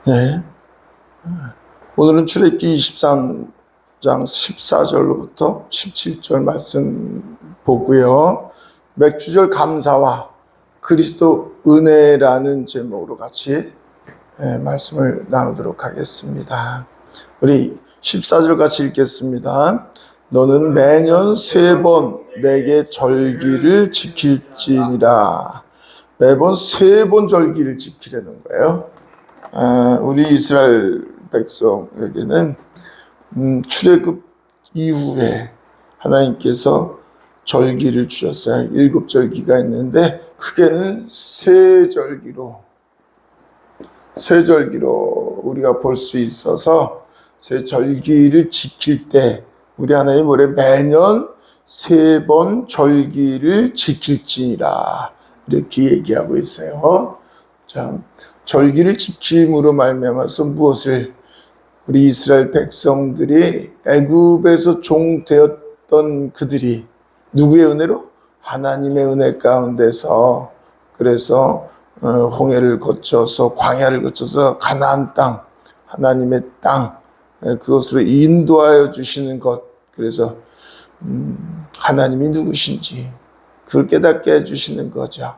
네. 오늘은 출애굽기 23장 14절로부터 17절 말씀 보고요. 맥주절 감사와 그리스도 은혜라는 제목으로 같이 말씀을 나누도록 하겠습니다. 우리 14절 같이 읽겠습니다. 너는 매년 3번 내게 절기를 지킬지니라. 매번 3번 절기를 지키려는 거예요. 우리 이스라엘 백성에게는 출애굽 이후에 하나님께서 절기를 주셨어요. 7절기가 있는데 크게는 세 절기로 우리가 볼 수 있어서 세 절기를 지킬 때 우리 하나님 올해 매년 3번 절기를 지킬지니라 이렇게 얘기하고 있어요. 자, 절기를 지킴으로 말미암아서 무엇을 우리 이스라엘 백성들이 애굽에서 종되었던 그들이 누구의 은혜로? 하나님의 은혜 가운데서 그래서 홍해를 거쳐서 광야를 거쳐서 가나안 땅, 하나님의 땅 그것으로 인도하여 주시는 것. 그래서 하나님이 누구신지 그걸 깨닫게 해주시는 거죠.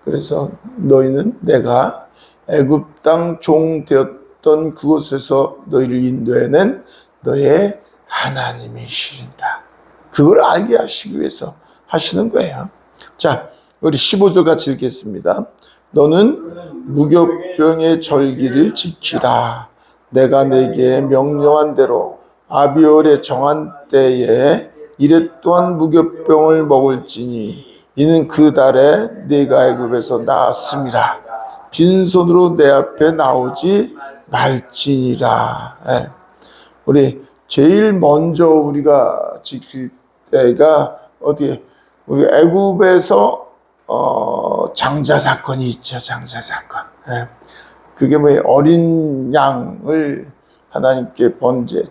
그래서 너희는 내가 애굽 땅 종 되었던 그곳에서 너희를 인도해낸 너의 하나님이시리라. 그걸 알게 하시기 위해서 하시는 거예요. 자, 우리 15절 같이 읽겠습니다. 너는 무교병의 절기를 지키라. 내가 내게 명령한 대로 아비월에 정한 때에 이래 또한 무교병을 먹을지니 이는 그 달에 네가 애굽에서 나왔음이라. 빈손으로 내 앞에 나오지 말지니라. 우리 제일 먼저 우리가 지킬 때가 어디에? 우리 애굽에서 장자 사건이 있죠. 장자 사건. 그게 뭐예요? 어린 양을 하나님께 번제,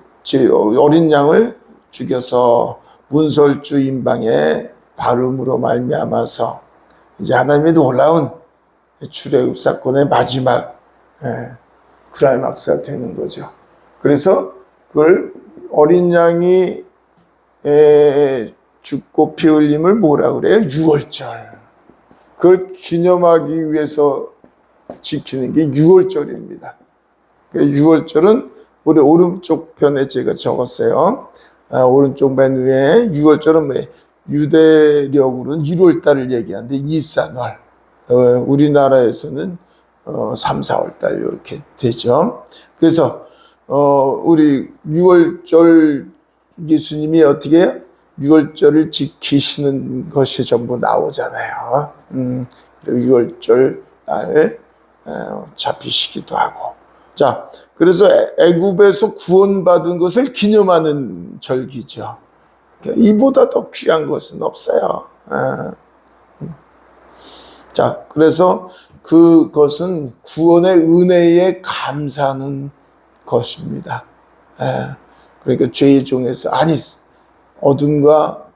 어린 양을 죽여서 문설주 임방에 바름으로 말미암아서 이제 하나님의 놀라운 출애굽 사건의 마지막 클라이막스가 되는 거죠. 그래서 그걸 어린 양이 죽고 피 흘림을 뭐라 그래요? 유월절. 그걸 기념하기 위해서 지키는 게 유월절입니다. 유월절은 우리 오른쪽 편에 제가 적었어요. 오른쪽 맨 위에 유월절은 뭐예요? 유대력으로는 1월달을 얘기하는데 이산월. 우리나라에서는 3, 4월달 이렇게 되죠. 그래서 우리 6월절 예수님이 어떻게 해요? 6월절을 지키시는 것이 전부 나오잖아요. 그리고 6월절 날 잡히시기도 하고. 자, 그래서 애굽에서 구원받은 것을 기념하는 절기죠. 이보다 더 귀한 것은 없어요. 자, 그래서 그것은 구원의 은혜에 감사하는 것입니다. 그러니까 죄의 종에서, 아니, 어둠과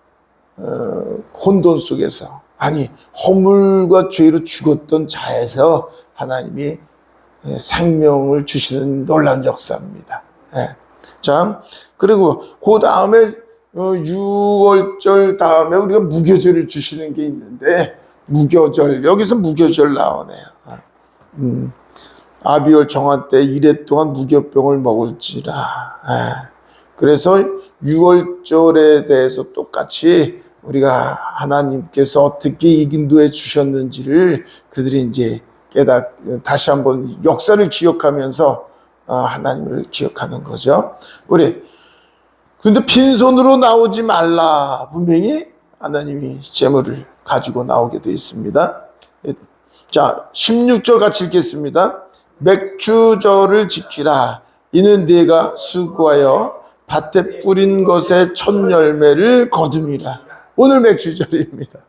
혼돈 속에서, 아니, 허물과 죄로 죽었던 자에서 하나님이 생명을 주시는 놀라운 역사입니다. 자, 그리고 그 다음에 6월절 다음에 우리가 무교절을 주시는 게 있는데, 무교절, 여기서 무교절 나오네요. 아비월 정한 때 이래 동안 무교병을 먹을지라. 그래서 6월절에 대해서 똑같이 우리가 하나님께서 어떻게 인도해 주셨는지를 그들이 이제 다시 한번 역사를 기억하면서 하나님을 기억하는 거죠. 근데 빈손으로 나오지 말라. 분명히 하나님이 재물을 가지고 나오게 되어 있습니다. 자, 16절 같이 읽겠습니다. 맥주절을 지키라. 이는 네가 수고하여 밭에 뿌린 것의 첫 열매를 거둠이라. 오늘 맥주절입니다.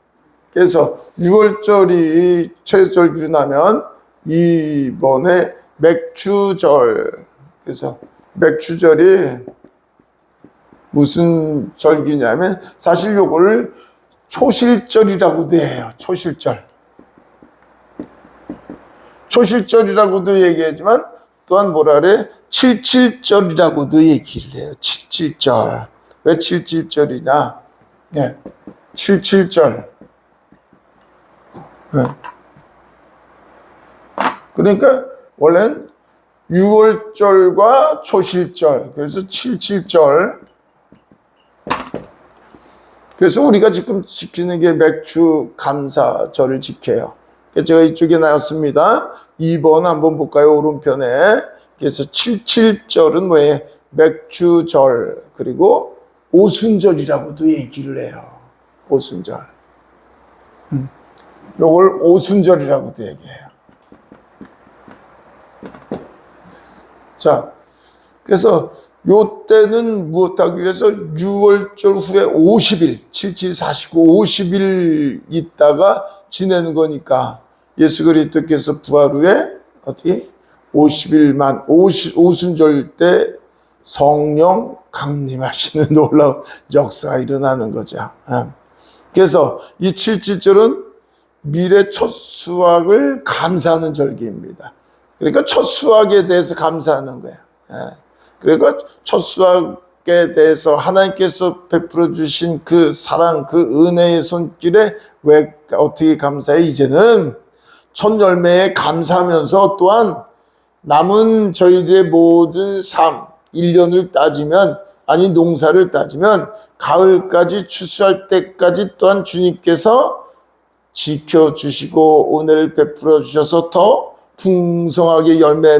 그래서 6월절이 최절기로 나면 이번에 맥주절. 그래서 맥주절이 무슨 절기냐면 사실 요거를 초실절이라고도 해요. 초실절. 초실절이라고도 얘기하지만 또한 뭐라 그래? 77절이라고도 얘기를 해요. 77절. 왜 77절이냐? 네. 77절. 네. 그러니까 원래는 6월절과 초실절, 그래서 77절. 그래서 우리가 지금 지키는 게 맥주 감사절을 지켜요. 제가 이쪽에 나왔습니다. 2번 한번 볼까요? 오른편에. 그래서 77절은 뭐예요? 맥주절, 그리고 오순절이라고도 얘기를 해요. 오순절. 요걸 오순절이라고도 얘기해요. 자, 그래서 요 때는 무엇하기 위해서 6월절 후에 50일, 77, 49, 50일 있다가 지내는 거니까 예수 그리스도께서 부활 후에 어떻게 50일만 오순절 때 성령 강림하시는 놀라운 역사가 일어나는 거죠. 그래서 이 77절은 미래 첫 수확을 감사하는 절기입니다. 그러니까 첫 수확에 대해서 감사하는 거예요. 그러니까 첫 수확에 대해서 하나님께서 베풀어 주신 그 사랑, 그 은혜의 손길에 왜 어떻게 감사해? 이제는 첫 열매에 감사하면서 또한 남은 저희들의 모든 삶, 1년을 따지면, 아니 농사를 따지면 가을까지 추수할 때까지 또한 주님께서 지켜주시고 은혜를 베풀어 주셔서 더 풍성하게 열매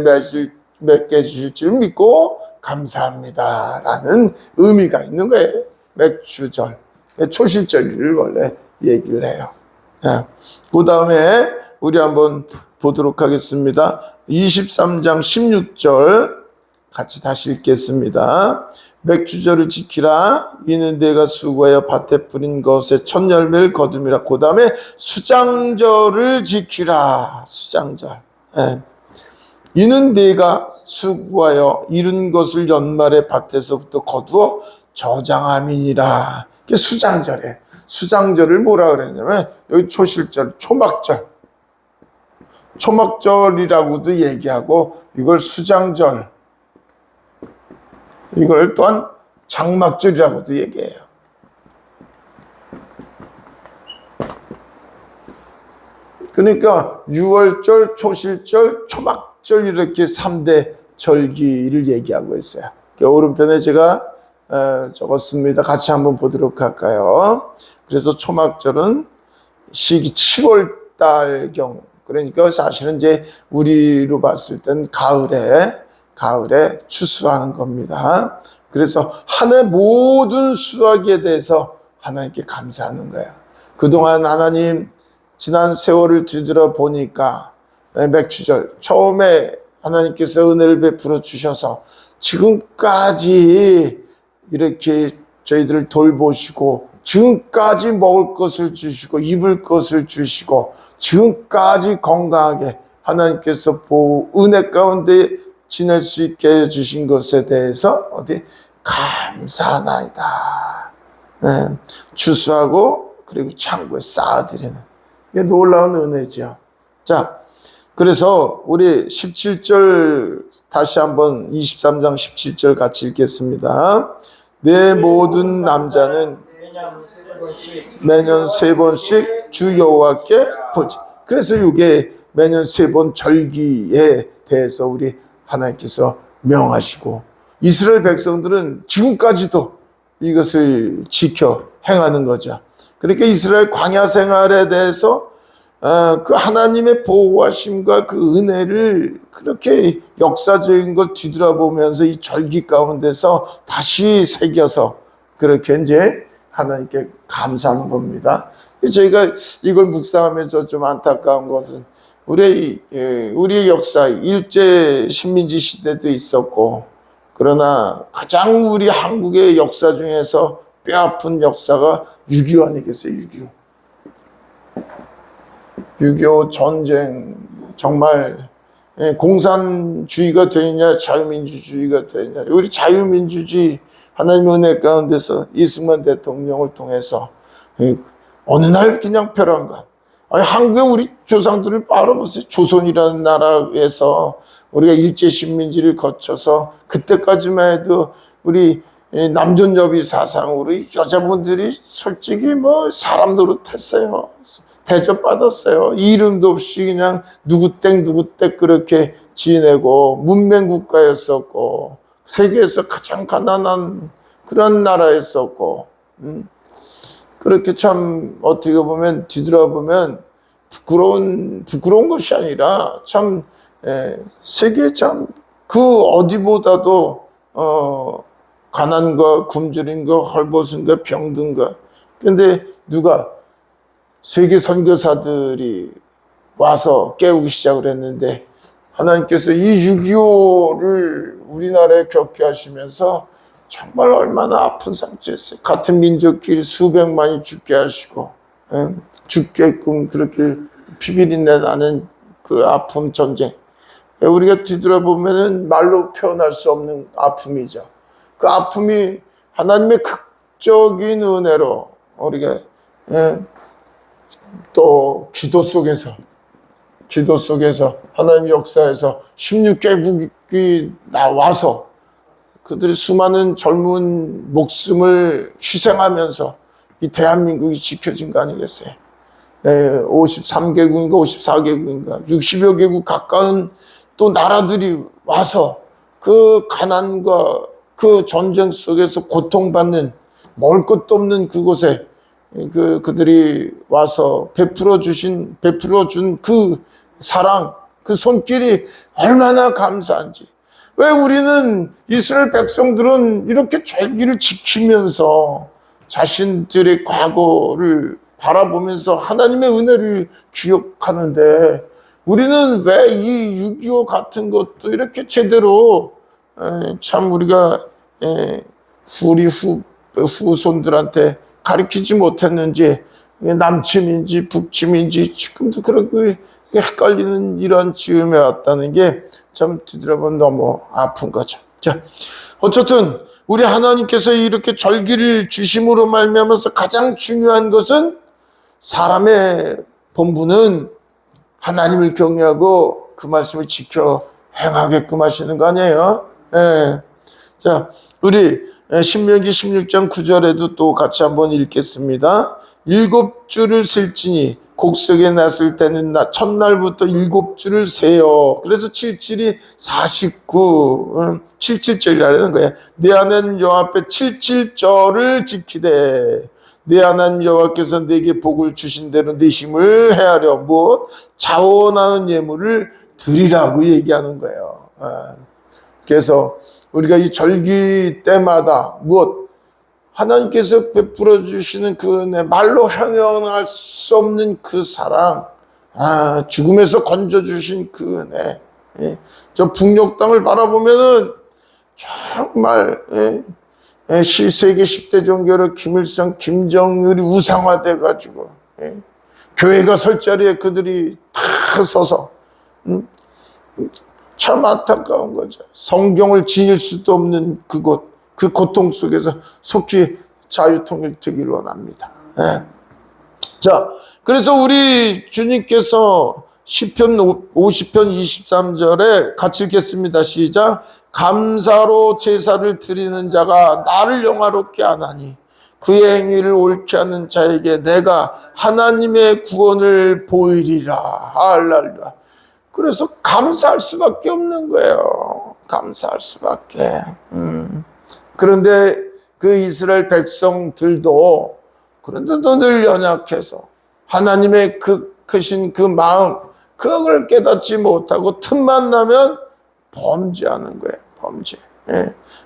맺게 해주실 줄 믿고 감사합니다 라는 의미가 있는 거예요. 맥주절, 초실절을 원래 얘기를 해요. 그 다음에 우리 한번 보도록 하겠습니다. 23장 16절 같이 다시 읽겠습니다. 맥주절을 지키라. 이는 내가 수고하여 밭에 뿌린 것의 첫 열매를 거둠이라. 그 다음에 수장절을 지키라. 수장절. 이는 내가 수고하여 이룬 것을 연말에 밭에서부터 거두어 저장함이니라. 이게 수장절이에요. 수장절을 뭐라 그랬냐면 여기 초실절, 초막절. 초막절이라고도 얘기하고 이걸 수장절, 이걸 또한 장막절이라고도 얘기해요. 그러니까 6월절, 초실절, 초막절 이렇게 3대 절기를 얘기하고 있어요. 오른편에 제가 적었습니다. 같이 한번 보도록 할까요? 그래서 초막절은 시기 7월달경, 그러니까 사실은 이제 우리로 봤을 땐 가을에 추수하는 겁니다. 그래서 한 해 모든 수확에 대해서 하나님께 감사하는 거예요. 그동안 하나님 지난 세월을 뒤돌아 보니까 맥주절 처음에 하나님께서 은혜를 베풀어 주셔서 지금까지 이렇게 저희들을 돌보시고 지금까지 먹을 것을 주시고 입을 것을 주시고 지금까지 건강하게 하나님께서 은혜 가운데 지낼 수 있게 해주신 것에 대해서 감사하나이다. 추수하고 그리고 창고에 쌓아드리는 이게 놀라운 은혜죠. 자, 그래서 우리 17절 다시 한번 23장 17절 같이 읽겠습니다. 내 모든 남자는 매년 3번씩 주 여호와께 보지. 그래서 이게 매년 3번 절기에 대해서 우리 하나님께서 명하시고 이스라엘 백성들은 지금까지도 이것을 지켜 행하는 거죠. 그러니까 이스라엘 광야 생활에 대해서 그 하나님의 보호하심과 그 은혜를 그렇게 역사적인 걸 뒤돌아보면서 이 절기 가운데서 다시 새겨서 그렇게 이제 하나님께 감사하는 겁니다. 저희가 이걸 묵상하면서 좀 안타까운 것은 우리의 역사, 일제 식민지 시대도 있었고, 그러나 가장 우리 한국의 역사 중에서 뼈아픈 역사가 6.25 아니겠어요? 6.25 전쟁, 정말 공산주의가 되느냐 자유민주주의가 되느냐. 우리 자유민주주의 하나님의 은혜 가운데서 이승만 대통령을 통해서 어느 날 그냥 벼랑간, 아니 한국의 우리 조상들을 바라보세요. 조선이라는 나라에서 우리가 일제식민지를 거쳐서 그때까지만 해도 우리 남존여비 사상으로 여자분들이 솔직히 뭐 사람 노릇했어요. 대접받았어요. 이름도 없이 그냥 누구땡 누구땡 그렇게 지내고 문명국가였었고 세계에서 가장 가난한 그런 나라였었고 그렇게 참 어떻게 보면 뒤돌아보면 부끄러운 것이 아니라 참 세계 참 그 어디보다도 가난과 굶주림과 헐벗음과 병든과 근데 누가 세계 선교사들이 와서 깨우기 시작을 했는데 하나님께서 이 6.25를 우리나라에 겪게 하시면서 정말 얼마나 아픈 상처였어요. 같은 민족끼리 수백만이 죽게 하시고 죽게끔 그렇게 피비린내 나는 그 아픔 전쟁 우리가 뒤돌아보면은 말로 표현할 수 없는 아픔이죠. 그 아픔이 하나님의 극적인 은혜로 우리가 또 기도 속에서 하나님 역사에서 16개국이 나와서 그들이 수많은 젊은 목숨을 희생하면서 이 대한민국이 지켜진 거 아니겠어요? 53개국인가 54개국인가 60여 개국 가까운 또 나라들이 와서 그 가난과 그 전쟁 속에서 고통받는 먹을 것도 없는 그곳에 그들이 와서 베풀어 준 그 사랑, 그 손길이 얼마나 감사한지. 왜 우리는 이스라엘 백성들은 이렇게 절기를 지키면서 자신들의 과거를 바라보면서 하나님의 은혜를 기억하는데 우리는 왜 이 6.25 같은 것도 이렇게 제대로 참 우리가 우리 후손들한테 가르치지 못했는지 남침인지 북침인지 지금도 그렇게 헷갈리는 이런 즈음에 왔다는 게 참 뒤돌아보면 너무 아픈 거죠. 자, 어쨌든 우리 하나님께서 이렇게 절기를 주심으로 말미암아서 가장 중요한 것은 사람의 본분은 하나님을 경외하고 그 말씀을 지켜 행하게끔 하시는 거 아니에요? 예. 자, 우리 신명기 16장 9절에도 또 같이 한번 읽겠습니다. 7주를 sel지니 곡석에 났을 때는 첫날부터 7주를 세요. 그래서 7일이 49, 77절이라는 거예요. 내 하나님 여호와 앞에 77절을 지키되 내 하나님 여호와께서 내게 복을 주신 대로 내 힘을 헤아려 무엇? 자원하는 예물을 드리라고 얘기하는 거예요. 그래서 우리가 이 절기 때마다 무엇? 하나님께서 베풀어 주시는 그 은혜, 말로 형용할 수 없는 그 사랑, 죽음에서 건져 주신 그 은혜. 저 북녘 땅을 바라보면은 정말 세계 10대 종교로 김일성, 김정일이 우상화돼 가지고 교회가 설 자리에 그들이 다 서서 참 안타까운 거죠. 성경을 지닐 수도 없는 그곳. 그 고통 속에서 속히 자유통일되기를 원합니다. 자, 그래서 우리 주님께서 시편 50편 23절에 같이 읽겠습니다. 시작. 감사로 제사를 드리는 자가 나를 영화롭게 하나니 그의 행위를 옳게 하는 자에게 내가 하나님의 구원을 보이리라. 할렐루야. 그래서 감사할 수밖에 없는 거예요. 감사할 수밖에. 그런데 그 이스라엘 백성들도 그런데도 늘 연약해서 하나님의 그 크신 그 마음 그걸 깨닫지 못하고 틈만 나면 범죄하는 거예요. 범죄.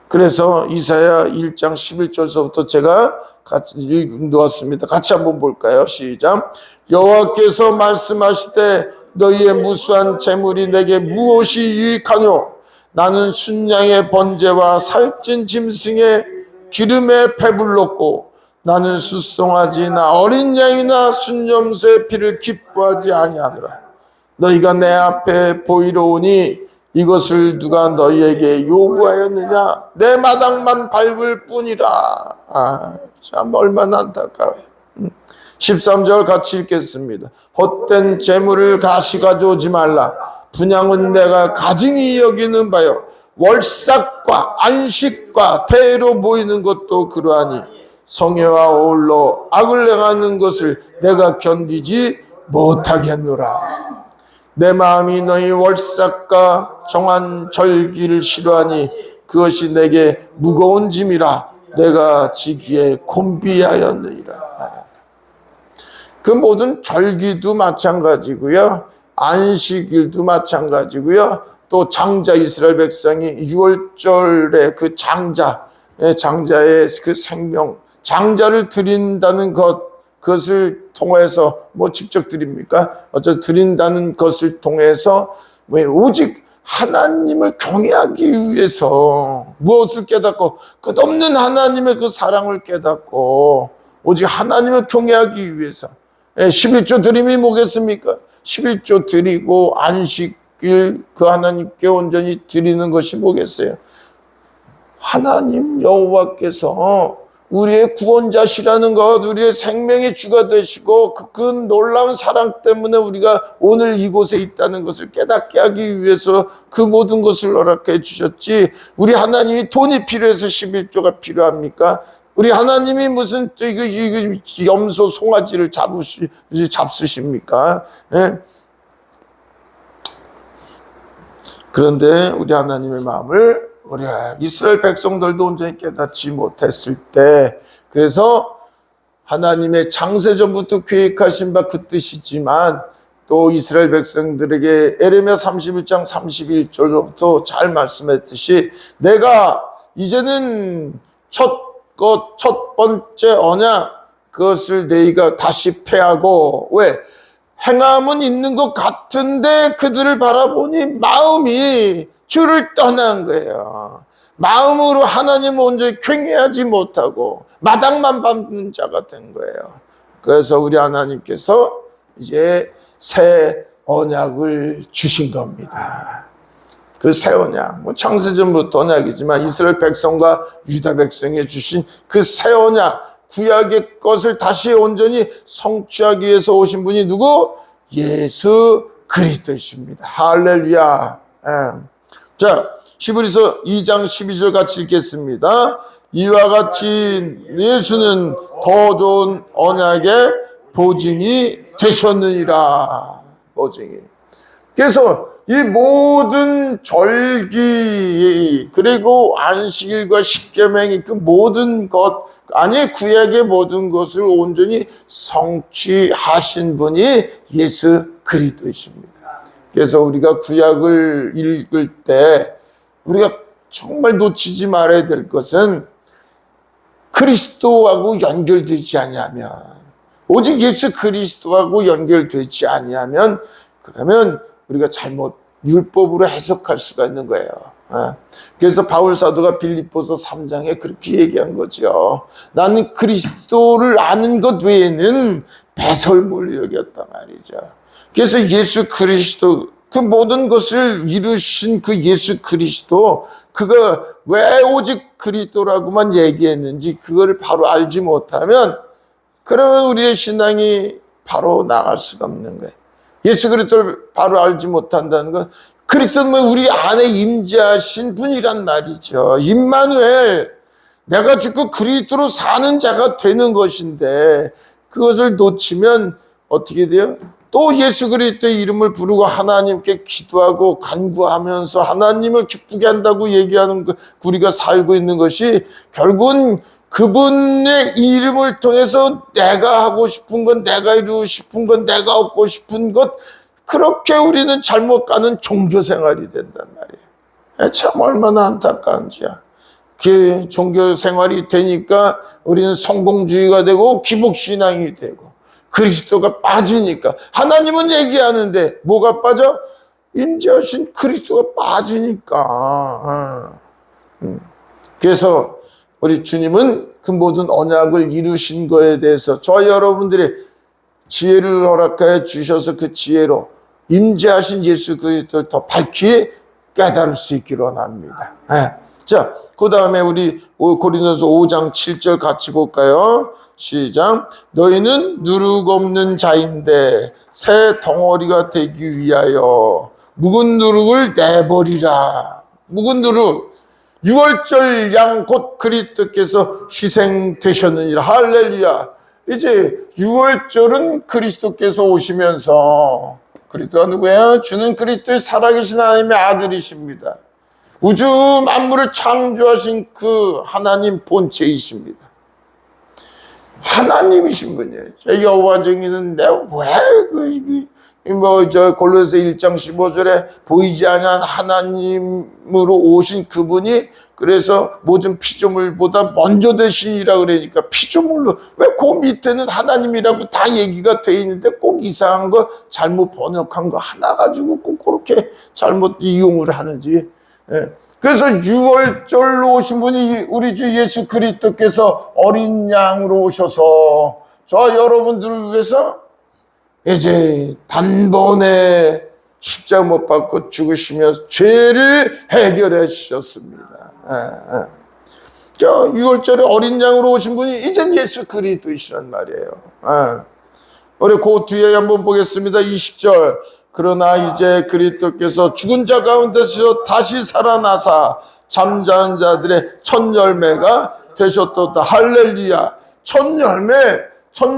그래서 이사야 1장 11절서부터 제가 같이 읽어놓았습니다. 같이 한번 볼까요? 시작. 여호와께서 말씀하시되 너희의 무수한 재물이 내게 무엇이 유익하뇨? 나는 순양의 번제와 살찐 짐승의 기름에 배불렀고 나는 숫송아지나 어린 양이나 순염소의 피를 기뻐하지 아니하노라. 너희가 내 앞에 보이러 오니 이것을 누가 너희에게 요구하였느냐? 내 마당만 밟을 뿐이라. 참 얼마나 안타까워요. 13절 같이 읽겠습니다. 헛된 재물을 가시 가져오지 말라. 분향은 내가 가증히 여기는 바요. 월삭과 안식과 대로 모이는 것도 그러하니 성회와 어울러 악을 행하는 것을 내가 견디지 못하겠노라. 내 마음이 너희 월삭과 정한 절기를 싫어하니 그것이 내게 무거운 짐이라 내가 지기에 곤비하였느니라. 그 모든 절기도 마찬가지고요, 안식일도 마찬가지고요, 또 장자 이스라엘 백성이 6월절에 그 장자의 그 생명, 장자를 드린다는 그것을 통해서 뭐 직접 드립니까? 드린다는 것을 통해서 왜 오직 하나님을 경외하기 위해서 무엇을 깨닫고 끝없는 하나님의 그 사랑을 깨닫고 오직 하나님을 경외하기 위해서 11조 드림이 뭐겠습니까? 11조 드리고 안식일 그 하나님께 온전히 드리는 것이 뭐겠어요? 하나님 여호와께서 우리의 구원자시라는 것, 우리의 생명의 주가 되시고 그 놀라운 사랑 때문에 우리가 오늘 이곳에 있다는 것을 깨닫게 하기 위해서 그 모든 것을 허락해 주셨지, 우리 하나님이 돈이 필요해서 11조가 필요합니까? 우리 하나님이 무슨 염소 송아지를 잡수십니까? 예? 그런데 우리 하나님의 마음을 우리 이스라엘 백성들도 온전히 깨닫지 못했을 때, 그래서 하나님의 창세전부터 계획하신 바 그 뜻이지만 또 이스라엘 백성들에게 에레미야 31장 31절부터 잘 말씀했듯이 내가 이제는 첫 번째 언약 그것을 너희가 다시 패하고, 왜? 행함은 있는 것 같은데 그들을 바라보니 마음이 주를 떠난 거예요. 마음으로 하나님을 온전히 경외하지 못하고 마당만 밟는 자가 된 거예요. 그래서 우리 하나님께서 이제 새 언약을 주신 겁니다. 그 새 언약, 뭐 창세전부터 언약이지만 이스라엘 백성과 유다 백성에 주신 그 새 언약, 구약의 것을 다시 온전히 성취하기 위해서 오신 분이 누구? 예수 그리스도십니다. 할렐루야. 자, 히브리서 2장 12절 같이 읽겠습니다. 이와 같이 예수는 더 좋은 언약의 보증이 되셨느니라. 보증이. 그래서 이 모든 절기 그리고 안식일과 십계명이 그 모든 것, 아니 구약의 모든 것을 온전히 성취하신 분이 예수 그리스도이십니다. 그래서 우리가 구약을 읽을 때 우리가 정말 놓치지 말아야 될 것은 그리스도하고 연결되지 아니하면, 오직 예수 그리스도하고 연결되지 아니하면, 그러면 우리가 잘못 율법으로 해석할 수가 있는 거예요. 그래서 바울 사도가 빌립보서 3장에 그렇게 얘기한 거죠. 나는 그리스도를 아는 것 외에는 배설물로 여겼단 말이죠. 그래서 예수 그리스도, 그 모든 것을 이루신 그 예수 그리스도, 그거 왜 오직 그리스도라고만 얘기했는지 그거를 바로 알지 못하면, 그러면 우리의 신앙이 바로 나갈 수가 없는 거예요. 예수 그리스도를 바로 알지 못한다는 건, 그리스도는 우리 안에 임재하신 분이란 말이죠. 임마누엘, 내가 죽고 그리스도로 사는 자가 되는 것인데, 그것을 놓치면 어떻게 돼요? 또 예수 그리스도의 이름을 부르고 하나님께 기도하고 간구하면서 하나님을 기쁘게 한다고 얘기하는 우리가 살고 있는 것이, 결국은 그분의 이름을 통해서 내가 하고 싶은 건, 내가 이루고 싶은 건, 내가 얻고 싶은 것, 그렇게 우리는 잘못 가는 종교 생활이 된단 말이에요. 참 얼마나 안타까운지야. 그 종교 생활이 되니까 우리는 성공주의가 되고 기복신앙이 되고 그리스도가 빠지니까, 하나님은 얘기하는데 뭐가 빠져? 임재하신 그리스도가 빠지니까. 그래서 우리 주님은 그 모든 언약을 이루신 거에 대해서 저희 여러분들이 지혜를 허락해 주셔서 그 지혜로 임재하신 예수 그리스도를 더 밝히 깨달을 수 있기를 원합니다. 자, 그 다음에 우리 고린도서 5장 7절 같이 볼까요? 시작. 너희는 누룩 없는 자인데 새 덩어리가 되기 위하여 묵은 누룩을 내버리라. 묵은 누룩, 유월절 양 곧 그리스도께서 희생되셨느니라. 할렐루야. 이제 유월절은 그리스도께서 오시면서, 그리스도가 누구예요? 주는 그리스도의 살아계신 하나님의 아들이십니다. 우주 만물을 창조하신 그 하나님 본체이십니다. 하나님이신 분이에요. 여호와 증인은 내가 왜 골로새 1장 15절에 보이지 않은 하나님으로 오신 그분이, 그래서 모든 피조물보다 먼저 되시니라 그러니까 피조물로, 왜 그 밑에는 하나님이라고 다 얘기가 돼 있는데 꼭 이상한 거 잘못 번역한 거 하나 가지고 꼭 그렇게 잘못 이용을 하는지. 예. 그래서 유월절로 오신 분이 우리 주 예수 그리스도께서 어린 양으로 오셔서 저 여러분들을 위해서 이제 단번에 십자가 못 박고 죽으시며 죄를 해결해 주셨습니다. 저 유월절에 어린 양으로 오신 분이 이젠 예수 그리스도이시란 말이에요. 우리 그 뒤에 한번 보겠습니다. 20절. 그러나 이제 그리스도께서 죽은 자 가운데서 다시 살아나사 잠자는 자들의 첫 열매가 되셨도다. 할렐루야. 첫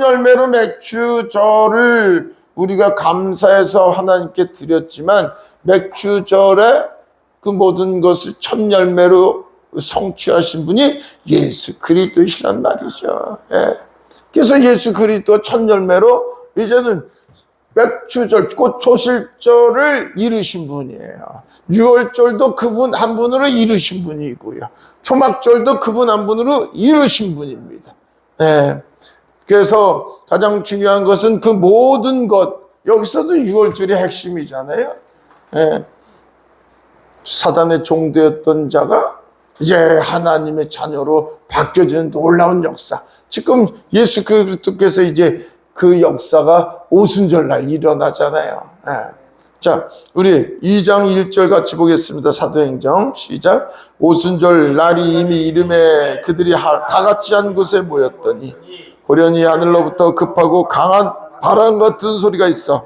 열매로 맥주절을 우리가 감사해서 하나님께 드렸지만, 맥주절에 그 모든 것을 첫 열매로 성취하신 분이 예수 그리스도이시란 말이죠. 예. 그래서 예수 그리스도 첫 열매로 이제는 맥주절, 곧 초실절을 이루신 분이에요. 유월절도 그분 한 분으로 이루신 분이고요. 초막절도 그분 한 분으로 이루신 분입니다. 네. 그래서 가장 중요한 것은 그 모든 것, 여기서도 유월절이 핵심이잖아요. 네. 사단의 종되었던 자가 이제 하나님의 자녀로 바뀌어지는 놀라운 역사. 지금 예수 그리스도께서 이제 그 역사가 오순절날 일어나잖아요. 네. 자, 우리 2장 1절 같이 보겠습니다. 사도행전 시작. 오순절 날이 이미 이름에 그들이 다 같이 한 곳에 모였더니 호련히 하늘로부터 급하고 강한 바람 같은 소리가 있어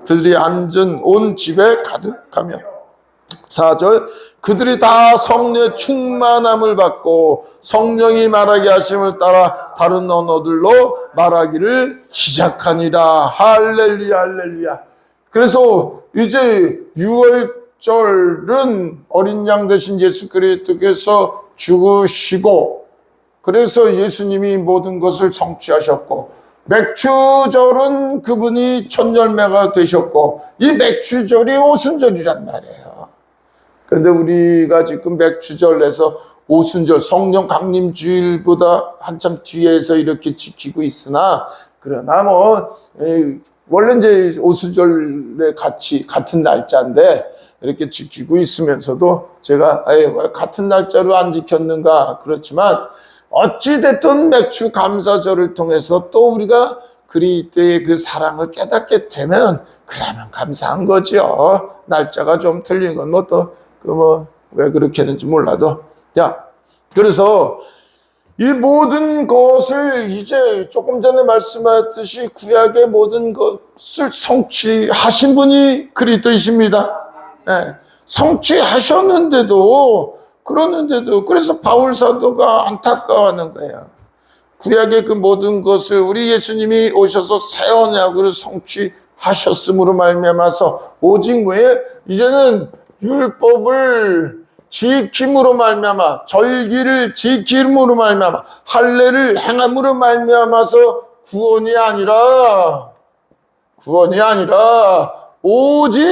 그들이 앉은 온 집에 가득하며, 4절. 그들이 다 성령의 충만함을 받고 성령이 말하게 하심을 따라 다른 언어들로 말하기를 시작하니라. 할렐루야, 할렐루야. 그래서 이제 유월절은 어린 양 대신 예수 그리스도께서 죽으시고, 그래서 예수님이 모든 것을 성취하셨고, 맥주절은 그분이 첫 열매가 되셨고, 이 맥주절이 오순절이란 말이에요. 그런데 우리가 지금 맥주절에서 오순절, 성령 강림 주일보다 한참 뒤에서 이렇게 지키고 있으나, 그러나 원래 이제 오순절에 같은 날짜인데 이렇게 지키고 있으면서도 제가 같은 날짜로 안 지켰는가, 그렇지만 어찌됐든 맥주 감사절을 통해서 또 우리가 그리스도의 그 사랑을 깨닫게 되면 그러면 감사한 거죠. 날짜가 좀 틀린 건 왜 그렇게 했는지 몰라도. 자, 그래서 이 모든 것을 이제 조금 전에 말씀하셨듯이 구약의 모든 것을 성취하신 분이 그리스도이십니다. 네. 성취하셨는데도, 그래서 바울 사도가 안타까워하는 거예요. 구약의 그 모든 것을 우리 예수님이 오셔서 새 언약으로 성취하셨음으로 말미암아서 오직 왜 이제는 율법을 지킴으로 말미암아, 절기를 지킴으로 말미암아, 할례를 행함으로 말미암아서 구원이 아니라 오직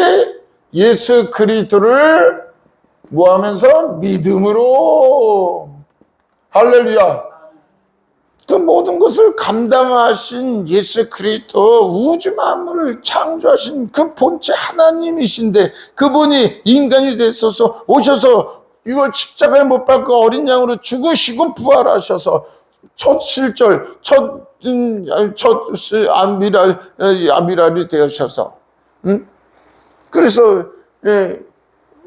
예수 그리스도를 뭐하면서 믿음으로, 할렐루야. 그 모든 것을 감당하신 예수 그리스도, 우주 만물을 창조하신 그 본체 하나님이신데, 그분이 인간이 되셔서 오셔서 6월 십자가에 못 박고 어린 양으로 죽으시고 부활하셔서 첫 실절, 첫 아미랄이 되셔서, 그래서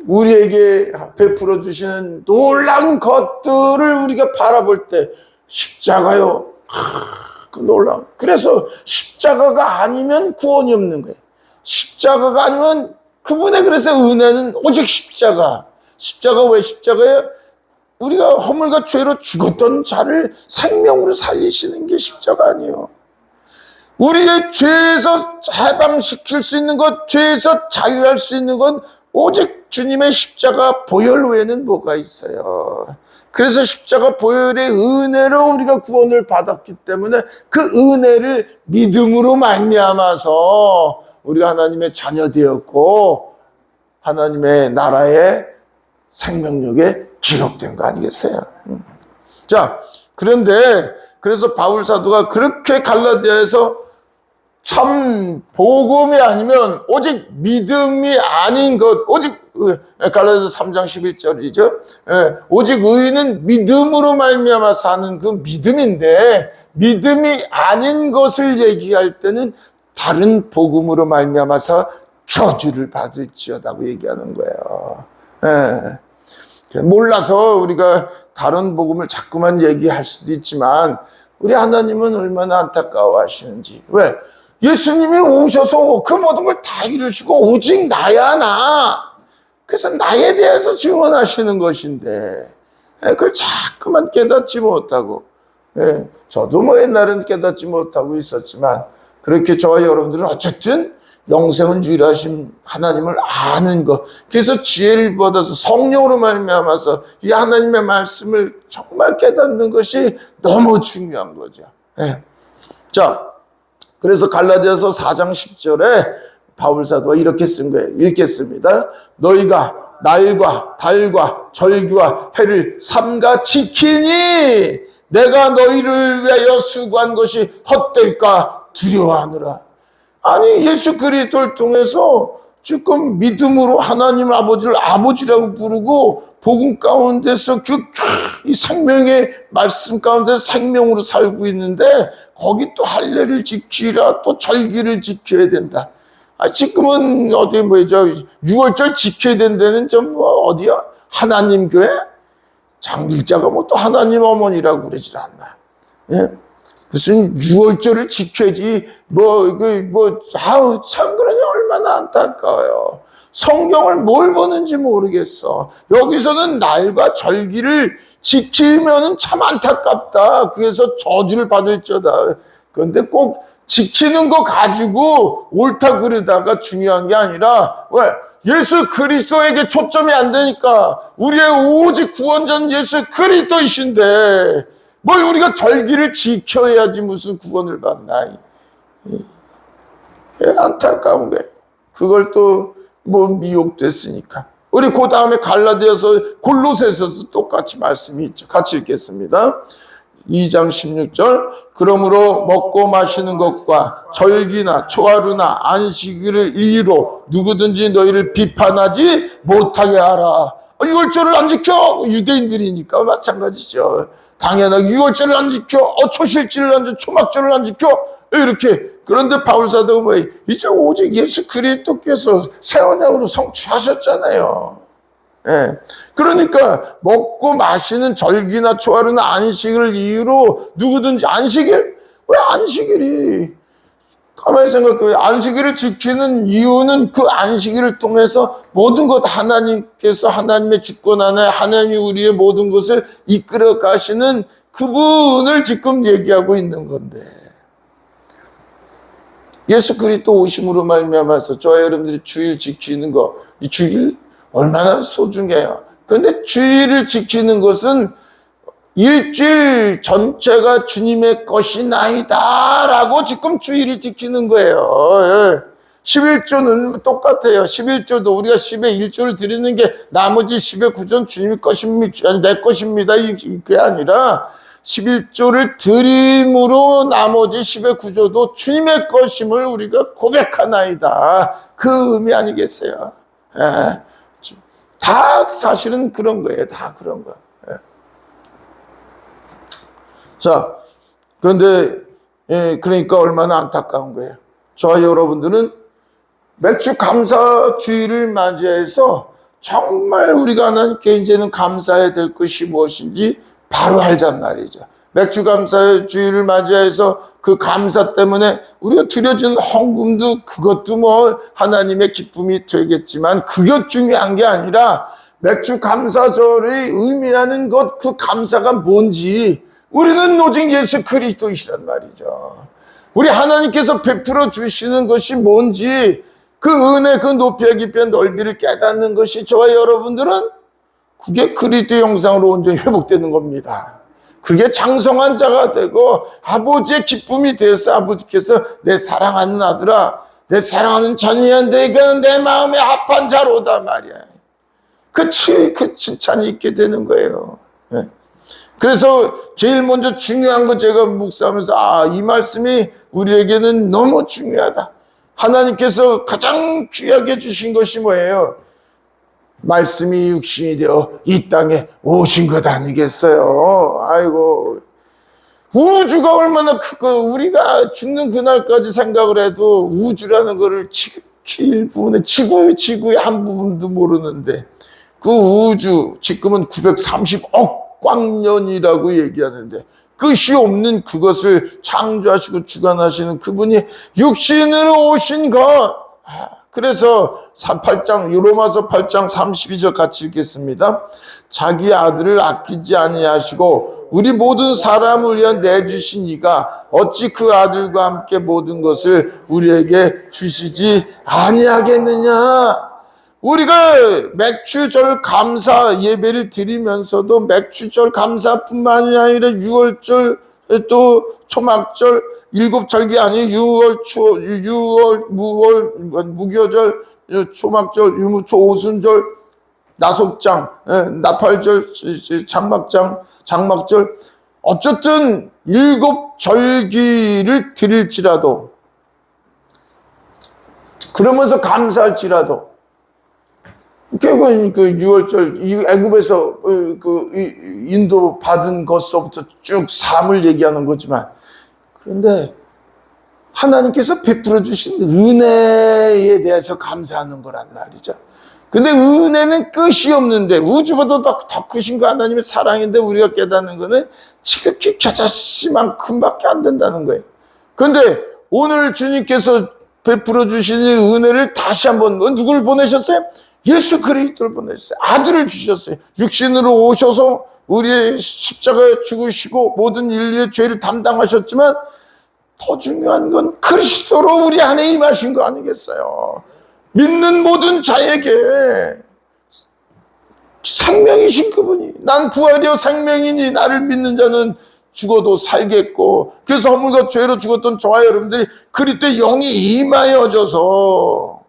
우리에게 베풀어 주시는 놀라운 것들을 우리가 바라볼 때 십자가요. 그 놀라운. 그래서 십자가가 아니면 구원이 없는 거예요. 십자가가 아니면 그분의 그래서 은혜는 오직 십자가. 십자가 왜 십자가예요? 우리가 허물과 죄로 죽었던 자를 생명으로 살리시는 게 십자가 아니에요. 우리의 죄에서 해방시킬 수 있는 것, 죄에서 자유할 수 있는 건 오직 주님의 십자가 보혈 외에는 뭐가 있어요. 그래서 십자가 보혈의 은혜로 우리가 구원을 받았기 때문에 그 은혜를 믿음으로 말미암아서 우리가 하나님의 자녀 되었고 하나님의 나라의 생명력에 기록된 거 아니겠어요? 자, 그런데 그래서 바울 사도가 그렇게 갈라디아에서 참 복음이 아니면 오직 믿음이 아닌 것, 오직 갈라디아서 3장 11절이죠. 오직 의인은 믿음으로 말미암아 사는 그 믿음인데 믿음이 아닌 것을 얘기할 때는 다른 복음으로 말미암아서 저주를 받을지어다고 얘기하는 거예요. 몰라서 우리가 다른 복음을 자꾸만 얘기할 수도 있지만 우리 하나님은 얼마나 안타까워하시는지. 왜? 예수님이 오셔서 그 모든 걸 다 이루시고 오직 나야 나. 그래서 나에 대해서 증언하시는 것인데 그걸 자꾸만 깨닫지 못하고 저도 뭐 옛날엔 깨닫지 못하고 있었지만 그렇게 저와 여러분들은 어쨌든 영생은 유일하신 하나님을 아는 것, 그래서 지혜를 받아서 성령으로 말미암아서 이 하나님의 말씀을 정말 깨닫는 것이 너무 중요한 거죠. 자, 그래서 갈라디아서 4장 10절에 바울 사도가 이렇게 쓴 거예요. 읽겠습니다. 너희가 날과 달과 절기와 해를 삼가 지키니 내가 너희를 위하여 수고한 것이 헛될까 두려워하느라. 아니, 예수 그리스도를 통해서 지금 믿음으로 하나님 아버지를 아버지라고 부르고 복음 가운데서 이 생명의 말씀 가운데 생명으로 살고 있는데 거기 또 할례를 지키라, 또 절기를 지켜야 된다. 지금은 어디 뭐죠? 6월절 지켜야 된다는 좀 어디야? 하나님 교회? 장길자가 뭐 또 하나님 어머니라고 그러질 않나? 예? 무슨 6월절을 지켜야지 참 그러니 얼마나 안타까워요. 성경을 뭘 보는지 모르겠어. 여기서는 날과 절기를 지키면은 참 안타깝다. 그래서 저주를 받을지어다. 그런데 꼭 지키는 거 가지고 옳다 그러다가 중요한 게 아니라 왜? 예수 그리스도에게 초점이 안 되니까 우리의 오직 구원자는 예수 그리스도이신데 뭘 우리가 절기를 지켜야지 무슨 구원을 받나. 안타까운 거예요. 그걸 또 뭐 미혹됐으니까. 우리 그 다음에 갈라디아서 골로새서도 똑같이 말씀이 있죠. 같이 읽겠습니다. 2장 16절. 그러므로 먹고 마시는 것과 절기나 초하루나 안식일을 일로 누구든지 너희를 비판하지 못하게 하라. 6월절을 안 지켜. 유대인들이니까 마찬가지죠. 당연하게 6월절을 안 지켜. 초실절을 안 지켜. 초막절을 안 지켜. 이렇게. 그런데 바울사도가 뭐 이제 오직 예수 그리스도께서 새 언약으로 성취하셨잖아요. 그러니까 먹고 마시는 절기나 초하루나 안식을 이유로 누구든지 안식일? 왜 안식일이? 가만히 생각해. 안식일을 지키는 이유는 그 안식일을 통해서 모든 것 하나님께서 하나님의 주권 안에 하나님이 우리의 모든 것을 이끌어 가시는 그분을 지금 얘기하고 있는 건데 예수 그리스도 오심으로 말미암아서 저와 여러분들이 주일 지키는 거, 이 주일 얼마나 소중해요. 그런데 주일을 지키는 것은 일주일 전체가 주님의 것이나이다 라고 지금 주일을 지키는 거예요. 11조는 똑같아요. 11조도 우리가 10의 1조를 드리는 게 나머지 10의 9조는 주님의 것입니다. 내 것입니다. 이게 아니라 11조를 드림으로 나머지 10의 9조도 주님의 것임을 우리가 고백하나이다. 그 의미 아니겠어요? 다 사실은 그런 거예요. 다 그런 거. 자, 그런데 그러니까 얼마나 안타까운 거예요. 저와 여러분들은 매주 감사 주일을 맞이해서 정말 우리가 하나님께 이제는 감사해야 될 것이 무엇인지 바로 알잔 말이죠. 맥주 감사의 주일을 맞이해서 그 감사 때문에 우리가 드려준 헌금도 그것도 뭐 하나님의 기쁨이 되겠지만 그게 중요한 게 아니라 맥주 감사절이 의미하는 것, 그 감사가 뭔지 우리는 오직 예수 그리스도이시란 말이죠. 우리 하나님께서 베풀어 주시는 것이 뭔지 그 은혜, 그 높이와 깊이와 넓이를 깨닫는 것이 저와 여러분들은 그게 그리스도 형상으로 온전히 회복되는 겁니다. 그게 장성한 자가 되고 아버지의 기쁨이 되어서 아버지께서 내 사랑하는 아들아, 내 사랑하는 자녀야, 내가 내 마음에 합한 자로다 말이야. 그 칭찬이 있게 되는 거예요. 그래서 제일 먼저 중요한 거 제가 묵상하면서 이 말씀이 우리에게는 너무 중요하다. 하나님께서 가장 귀하게 주신 것이 뭐예요? 말씀이 육신이 되어 이 땅에 오신 것 아니겠어요? 아이고, 우주가 얼마나 크고 우리가 죽는 그날까지 생각을 해도 우주라는 거를 지극히 부분에 지구의 한 부분도 모르는데 그 우주 지금은 930억 광년이라고 얘기하는데 끝이 없는 그것을 창조하시고 주관하시는 그분이 육신으로 오신 것. 그래서 8장 로마서 8장 32절 같이 읽겠습니다. 자기 아들을 아끼지 아니하시고 우리 모든 사람을 위한 내주신 이가 어찌 그 아들과 함께 모든 것을 우리에게 주시지 아니하겠느냐. 우리가 맥주절 감사 예배를 드리면서도 맥주절 감사뿐만이 아니라 6월절 또 초막절 7절기 아닌 6월 무교절 초막절 유무초 오순절 나속장 나팔절 장막절 어쨌든 7절기를 드릴지라도 그러면서 감사할지라도 결국은 그 6월절 애굽에서 인도 받은 것서부터 쭉 삶을 얘기하는 거지만 그런데 하나님께서 베풀어 주신 은혜에 대해서 감사하는 거란 말이죠. 근데 은혜는 끝이 없는데 우주보다 더 크신 거 하나님의 사랑인데 우리가 깨닫는 거는 지극히 겨자씨만큼밖에 안 된다는 거예요. 근데 오늘 주님께서 베풀어 주시는 은혜를 다시 한번 누굴 보내셨어요? 예수 그리스도를 보내셨어요. 아들을 주셨어요. 육신으로 오셔서 우리의 십자가에 죽으시고 모든 인류의 죄를 담당하셨지만 더 중요한 건 그리스도로 우리 안에 임하신 거 아니겠어요? 믿는 모든 자에게 생명이신 그분이 난 부활이요 생명이니 나를 믿는 자는 죽어도 살겠고 그래서 허물과 죄로 죽었던 저와 여러분들이 그리스도의 영이 임하여져서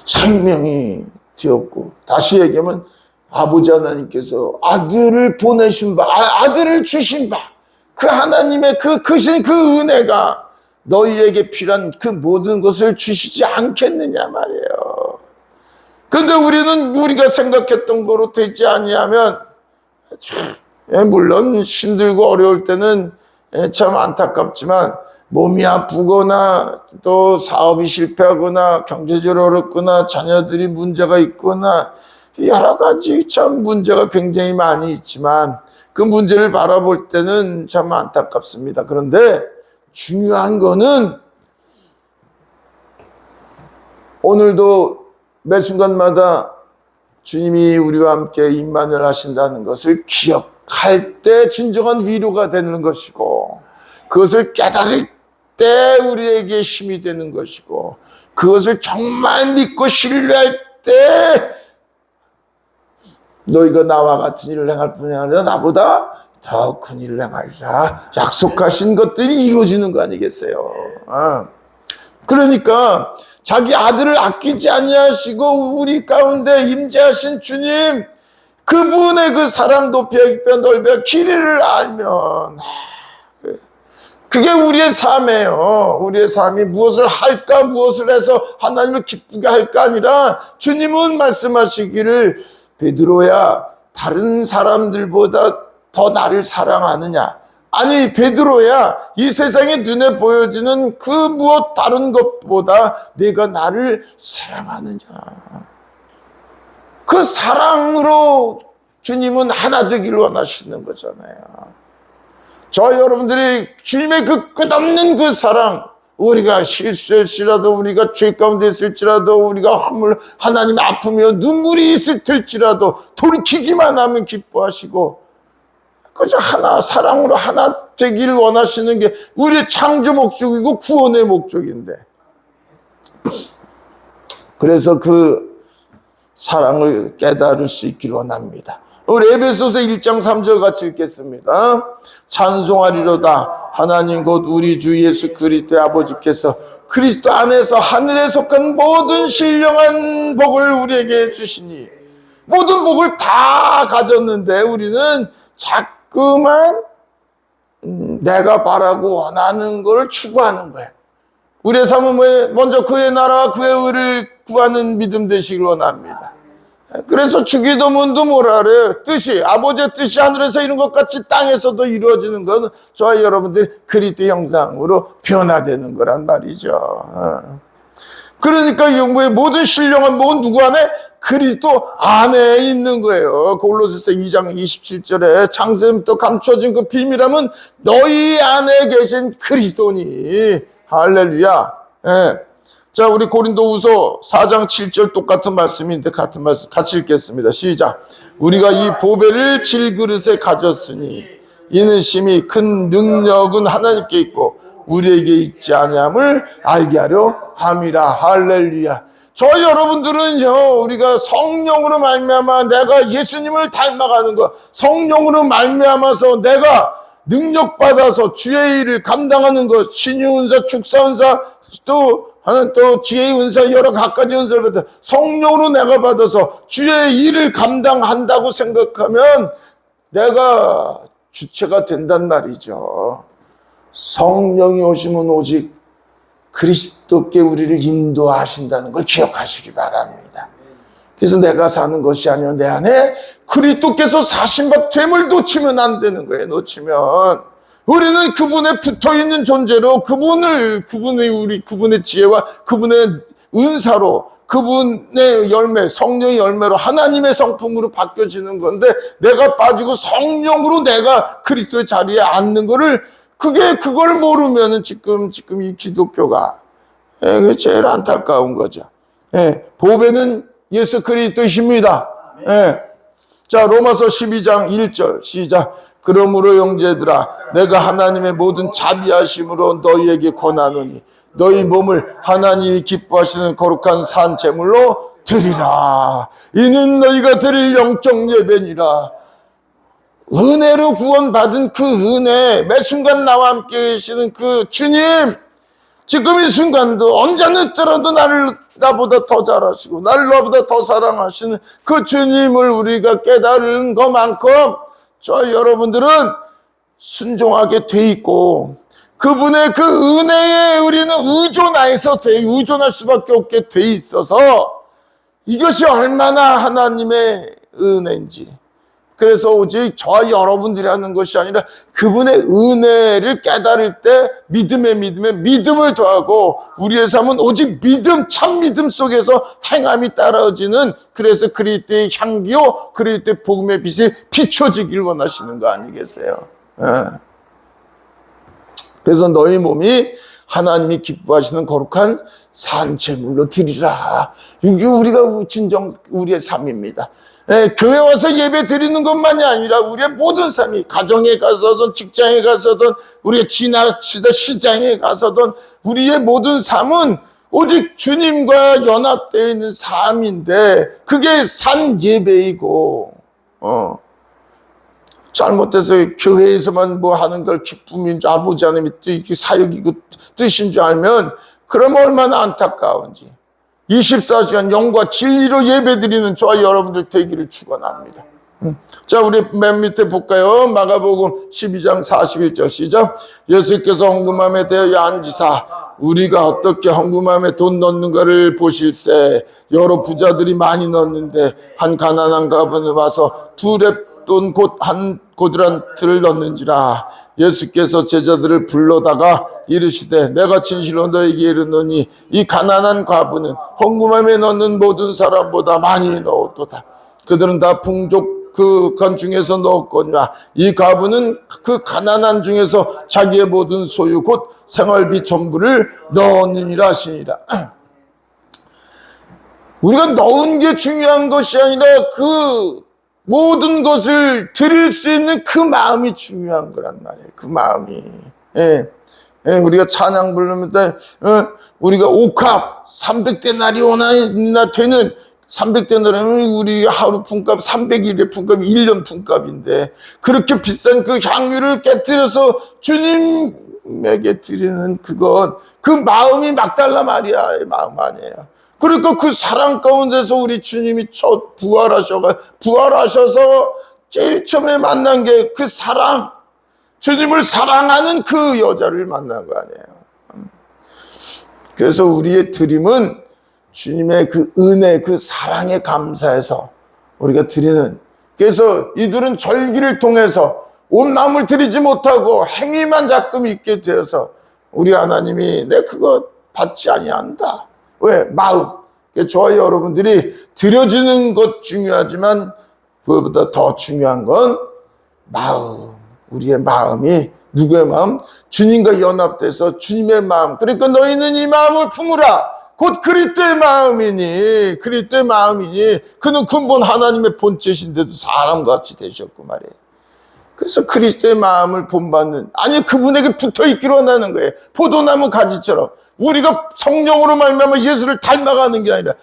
생명이 되었고 다시 얘기하면 아버지 하나님께서 아들을 보내신 바 아들을 주신 바 그 하나님의 크신 그 은혜가 너희에게 필요한 그 모든 것을 주시지 않겠느냐 말이에요. 그런데 우리는 우리가 생각했던 거로 되지 아니하면 물론 힘들고 어려울 때는 참 안타깝지만 몸이 아프거나 또 사업이 실패하거나 경제적으로 어렵거나 자녀들이 문제가 있거나 여러 가지 참 문제가 굉장히 많이 있지만 그 문제를 바라볼 때는 참 안타깝습니다. 그런데 중요한 거는 오늘도 매 순간마다 주님이 우리와 함께 임만을 하신다는 것을 기억할 때 진정한 위로가 되는 것이고 그것을 깨달을 때 우리에게 힘이 되는 것이고 그것을 정말 믿고 신뢰할 때 너희가 나와 같은 일을 행할 뿐이 아니라 나보다 더 큰 일을 행하리라 약속하신 것들이 이루어지는 거 아니겠어요? 그러니까 자기 아들을 아끼지 아니하시고 우리 가운데 임재하신 주님 그분의 그 사랑 높이와 깊이와 넓이와 길이를 알면 그게 우리의 삶이에요. 우리의 삶이 무엇을 할까 무엇을 해서 하나님을 기쁘게 할까 아니라 주님은 말씀하시기를 베드로야 다른 사람들보다 더 나를 사랑하느냐 아니 베드로야 이 세상에 눈에 보여지는 그 무엇 다른 것보다 내가 나를 사랑하느냐 그 사랑으로 주님은 하나 되기를 원하시는 거잖아요. 저 여러분들이 주님의 그 끝없는 그 사랑, 우리가 실수할지라도, 우리가 죄 가운데 있을지라도, 우리가 하나님의 아프며 눈물이 있을 ter지라도 돌이키기만 하면 기뻐하시고, 그저 하나, 사랑으로 하나 되기를 원하시는 게 우리의 창조 목적이고 구원의 목적인데, 그래서 그 사랑을 깨달을 수 있기를 원합니다. 우리 에베소서 1장 3절 같이 읽겠습니다. 찬송하리로다 하나님 곧 우리 주 예수 그리스도의 아버지께서 그리스도 안에서 하늘에 속한 모든 신령한 복을 우리에게 주시니, 모든 복을 다 가졌는데 우리는 자꾸만 내가 바라고 원하는 걸 추구하는 거예요. 우리의 삶은 먼저 그의 나라와 그의 의를 구하는 믿음 되시길 원합니다. 그래서 주기도문도 뭐라 그래요? 뜻이, 아버지의 뜻이 하늘에서 이룬 것 같이 땅에서도 이루어지는 건 저와 여러분들이 그리스도의 형상으로 변화되는 거란 말이죠. 그러니까 영구의 모든 신령한 복은 누구 안에? 그리스도 안에 있는 거예요. 골로새서 2장 27절에 창세부터 감춰진 그 비밀함은 너희 안에 계신 그리스도니. 할렐루야. 예. 자, 우리 고린도후서 4장 7절 똑같은 말씀인데 같은 말씀 같이 읽겠습니다. 시작. 우리가 이 보배를 질그릇에 가졌으니 이는 심히 큰 능력은 하나님께 있고 우리에게 있지 아니함을 알게 하려 함이라. 할렐루야. 저 여러분들은요, 우리가 성령으로 말미암아 내가 예수님을 닮아가는 것, 성령으로 말미암아서 내가 능력받아서 주의 일을 감당하는 것, 신유 은사, 축사 은사, 또 지혜의 은사, 여러 갖가지 은사를 받아 성령으로 내가 받아서 주의 일을 감당한다고 생각하면 내가 주체가 된단 말이죠. 성령이 오시면 오직 그리스도께 우리를 인도하신다는 걸 기억하시기 바랍니다. 그래서 내가 사는 것이 아니라 내 안에 그리스도께서 사신 바 됨을 놓치면 안 되는 거예요. 놓치면 우리는 그분에 붙어있는 존재로 그분의 지혜와 그분의 은사로, 그분의 열매, 성령의 열매로 하나님의 성품으로 바뀌어지는 건데, 내가 빠지고 성령으로 내가 그리스도의 자리에 앉는 거를, 그걸 모르면은 지금 이 기독교가 그게 제일 안타까운 거죠. 보배는 예수 그리스도이십니다. 자, 로마서 12장 1절 시작. 그러므로 형제들아 내가 하나님의 모든 자비하심으로 너희에게 권하노니 너희 몸을 하나님이 기뻐하시는 거룩한 산 제물로 드리라. 이는 너희가 드릴 영적 예배니라. 은혜로 구원받은 그 은혜, 매 순간 나와 함께 계시는 그 주님, 지금 이 순간도 언제 늦더라도 나보다 더 잘하시고 나를 나보다 더 사랑하시는 그 주님을 우리가 깨달은 것만큼 저 여러분들은 순종하게 돼 있고 그분의 그 은혜에 우리는 의존할 수밖에 없게 돼 있어서 이것이 얼마나 하나님의 은혜인지, 그래서 오직 저와 여러분들이 하는 것이 아니라 그분의 은혜를 깨달을 때 믿음을 더하고 우리의 삶은 오직 참 믿음 속에서 행함이 따라지는, 그래서 그리스도의 향기요 그리스도의 복음의 빛이 비춰지길 원하시는 거 아니겠어요? 그래서 너희 몸이 하나님이 기뻐하시는 거룩한 산제물로 드리라. 이게 우리가 진정 우리의 삶입니다. 교회 와서 예배 드리는 것만이 아니라 우리의 모든 삶이, 가정에 가서든 직장에 가서든 우리가 지나치다 시장에 가서든 우리의 모든 삶은 오직 주님과 연합되어 있는 삶인데 그게 산 예배이고, 잘못해서 교회에서만 뭐 하는 걸 기쁨인 줄, 아버지 하나님의 사역이고 뜻인 줄 알면 그럼 얼마나 안타까운지. 24시간 영과 진리로 예배드리는 저와 여러분들 되기를 축원합니다. 자, 우리 맨 밑에 볼까요? 마가복음 12장 41절 시작. 예수께서 헌금함에 대하여 앉으사 우리가 어떻게 헌금함에 돈 넣는가를 보실세. 여러 부자들이 많이 넣는데 한 가난한 가분이 와서 두 렙돈 곧 한 고드란트를 넣는지라. 예수께서 제자들을 불러다가 이르시되 내가 진실로 너에게 이르노니 이 가난한 과부는 헌금함에 넣는 모든 사람보다 많이 넣었도다. 그들은 다 풍족 그 관 중에서 넣었거니와 이 과부는 그 가난한 중에서 자기의 모든 소유 곧 생활비 전부를 넣었느니라 하시니라. 우리가 넣은 게 중요한 것이 아니라 그 모든 것을 드릴 수 있는 그 마음이 중요한 거란 말이에요. 그 마음이. 예. 예, 우리가 찬양 부르면 우리가 옥합 300데나리온이나 되는 300데나리온은 우리 하루 품값 300일의 품값이 1년 품값인데 그렇게 비싼 그 향유를 깨뜨려서 주님에게 드리는 그것, 그 마음이 막달라 마리아의 마음 아니에요. 그러니까 그 사랑 가운데서 우리 주님이 첫 부활하셔서 제일 처음에 만난 게 그 사랑, 주님을 사랑하는 그 여자를 만난 거 아니에요. 그래서 우리의 드림은 주님의 그 은혜, 그 사랑에 감사해서 우리가 드리는. 그래서 이들은 절기를 통해서 온 마음을 드리지 못하고 행위만 자끔 있게 되어서 우리 하나님이 내 그거 받지 아니한다. 왜? 마음. 저와 여러분들이 드려지는 것 중요하지만 그것보다 더 중요한 건 마음. 우리의 마음이 누구의 마음? 주님과 연합돼서 주님의 마음. 그러니까 너희는 이 마음을 품으라. 곧 그리스도의 마음이니 그는 근본 하나님의 본체신데도 사람같이 되셨고 말이에요. 그래서 그리스도의 마음을 본받는, 아니 그분에게 붙어있기로 원하는 거예요. 포도나무 가지처럼 우리가 성령으로 말미암아 예수를 닮아가는 게 아니라,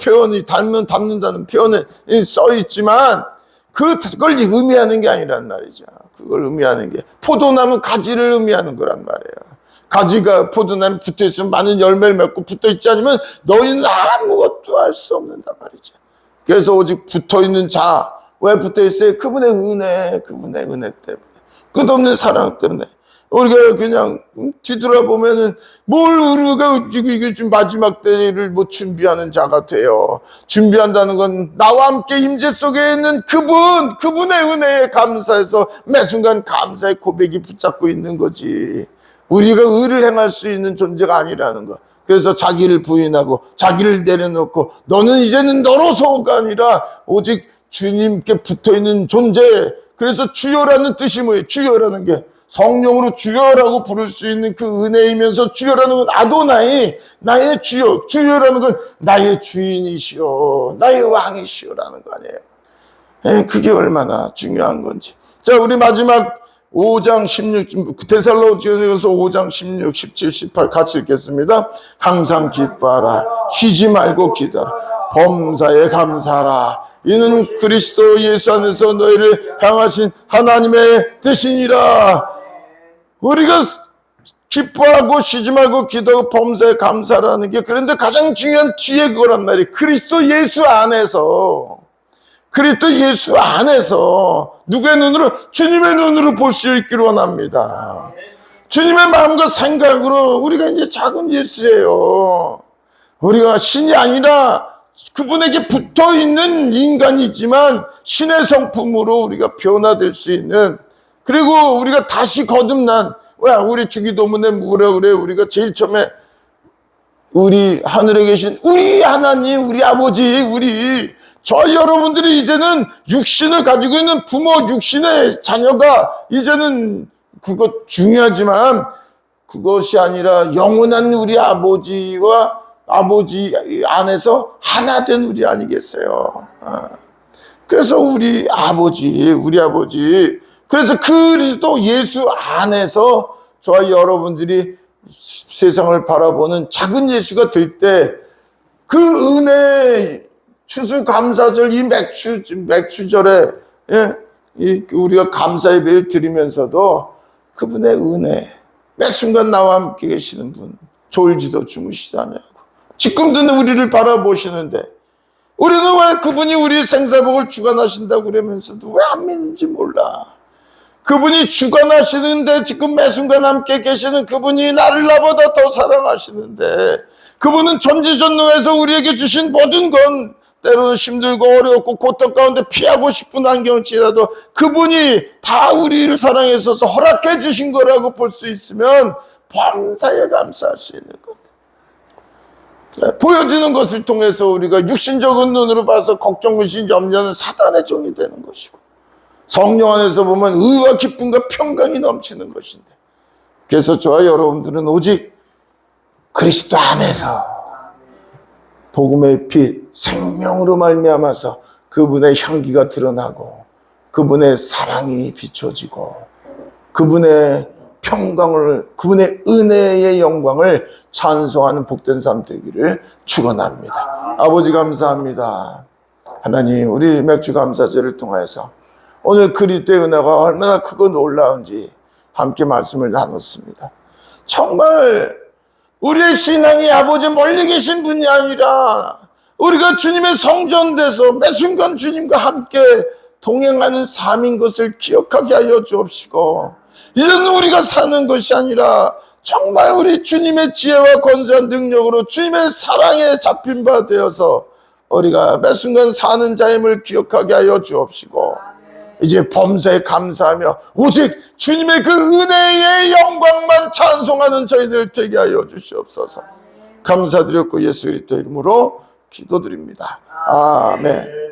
표현이 닮는다는 표현에 써있지만 그걸 의미하는 게 아니란 말이죠. 그걸 의미하는 게 포도나무 가지를 의미하는 거란 말이에요. 가지가 포도나무에 붙어있으면 많은 열매를 맺고 붙어있지 않으면 너희는 아무것도 할 수 없는단 말이죠. 그래서 오직 붙어있는 자, 왜 붙어있어요? 그분의 은혜 때문에, 끝없는 사랑 때문에. 우리가 그냥 뒤돌아보면은 우리가 이게 좀 마지막 때를 뭐 준비하는 자가 돼요. 준비한다는 건 나와 함께 임재 속에 있는 그분의 은혜에 감사해서 매 순간 감사의 고백이 붙잡고 있는 거지. 우리가 의를 행할 수 있는 존재가 아니라는 거. 그래서 자기를 부인하고 자기를 내려놓고 너는 이제는 너로서가 아니라 오직 주님께 붙어있는 존재. 그래서 주여라는 뜻이 뭐예요? 주여라는 게 성령으로 주여라고 부를 수 있는 그 은혜이면서 주여라는 건 아도나이, 나의 주여. 주여라는 건 나의 주인이시오, 나의 왕이시오라는 거 아니에요. 그게 얼마나 중요한 건지. 자, 우리 마지막 5장 16, 데살로니가서 5장 16, 17, 18 같이 읽겠습니다. 항상 기뻐하라. 쉬지 말고 기도하라. 범사에 감사하라. 이는 그리스도 예수 안에서 너희를 향하신 하나님의 뜻이니라. 우리가 기뻐하고 쉬지 말고 기도하고 범사에 감사라는 게, 그런데 가장 중요한 뒤에 그거란 말이에요. 그리스도 예수 안에서 누구의 눈으로? 주님의 눈으로 볼 수 있기를 원합니다. 주님의 마음과 생각으로. 우리가 이제 작은 예수예요. 우리가 신이 아니라 그분에게 붙어있는 인간이지만 신의 성품으로 우리가 변화될 수 있는, 그리고 우리가 다시 거듭난, 우리 주기도문에 뭐라 그래요? 우리가 제일 처음에 우리 하늘에 계신 우리 하나님, 우리 아버지, 저 여러분들이 이제는 육신을 가지고 있는 부모, 육신의 자녀가 이제는 그것 중요하지만 그것이 아니라 영원한 우리 아버지와 아버지 안에서 하나 된 우리 아니겠어요? 그래서 우리 아버지, 그래서 그리스도 예수 안에서 저와 여러분들이 세상을 바라보는 작은 예수가 될 때 그 은혜, 추수감사절, 이 맥추절에 우리가 감사 예배를 드리면서도 그분의 은혜, 매 순간 나와 함께 계시는 분, 졸지도 주무시지 않냐고 지금도 우리를 바라보시는데 우리는 왜 그분이 우리 생사복을 주관하신다고 그러면서도 왜 안 믿는지 몰라. 그분이 주관하시는데 지금 매 순간 함께 계시는 그분이 나보다 더 사랑하시는데, 그분은 전지전능해서 우리에게 주신 모든 건 때로는 힘들고 어렵고 고통 가운데 피하고 싶은 환경일지라도 그분이 다 우리를 사랑해서 허락해 주신 거라고 볼 수 있으면 범사에 감사할 수 있는 것. 보여지는 것을 통해서 우리가 육신적인 눈으로 봐서 걱정, 근심, 염려는 사단의 종이 되는 것이고, 성령 안에서 보면 의와 기쁨과 평강이 넘치는 것인데, 그래서 저와 여러분들은 오직 그리스도 안에서 복음의 빛, 생명으로 말미암아서 그분의 향기가 드러나고 그분의 사랑이 비춰지고 그분의 평강을, 그분의 은혜의 영광을 찬송하는 복된 삶 되기를 축원합니다. 아버지 감사합니다. 하나님, 우리 맥주 감사제를 통해서 오늘 그리스도의 은혜가 얼마나 크고 놀라운지 함께 말씀을 나눴습니다. 정말 우리의 신앙이 아버지 멀리 계신 분이 아니라 우리가 주님의 성전돼서 매 순간 주님과 함께 동행하는 삶인 것을 기억하게 하여 주옵시고, 이제는 우리가 사는 것이 아니라 정말 우리 주님의 지혜와 권세와 능력으로 주님의 사랑에 잡힌 바 되어서 우리가 매 순간 사는 자임을 기억하게 하여 주옵시고, 이제 범사에 감사하며 오직 주님의 그 은혜의 영광만 찬송하는 저희들 되게 하여 주시옵소서. 감사드렸고 예수 그리스도 이름으로 기도드립니다. 아멘.